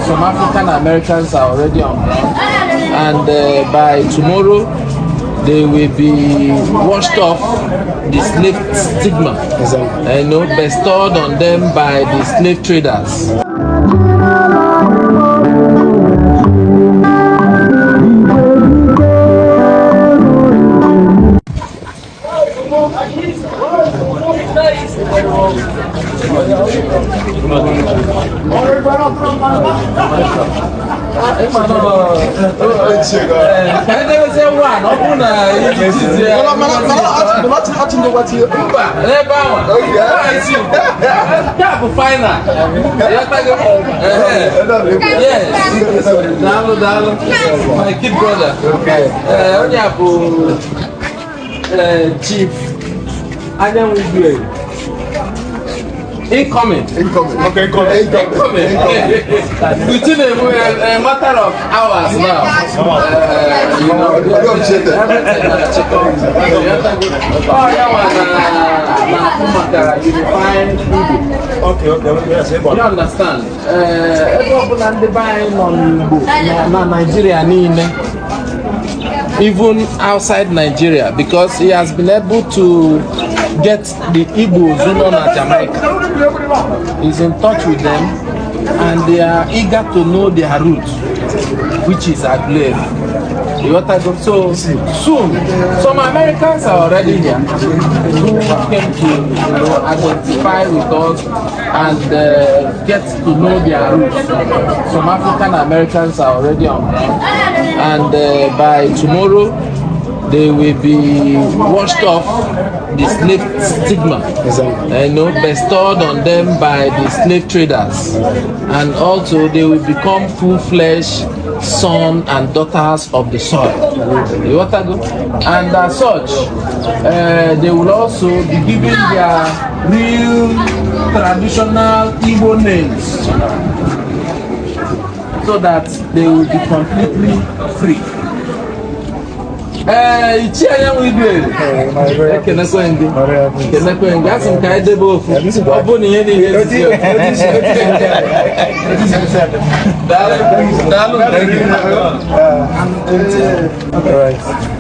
some African Americans are already on ground, and by tomorrow they will be washed off the slave stigma, bestowed on them by the slave traders. My kid brother. Chief. Incoming. Okay, incoming. Within a matter of hours now. Okay. You understand? Nigeria, even outside Nigeria, because he has been able to get the Igbos known as Jamaica. He's in touch with them and they are eager to know their root, which is Aguleri. So soon, some Americans are already here who came to identify with us and get to know their roots. Some African Americans are already on ground, and by tomorrow they will be washed off the slave stigma, bestowed on them by the slave traders, and also they will become full-fledged sons and daughters of the soil. And as such, they will also be given their real traditional Igbo names, so that they will be completely free. All right.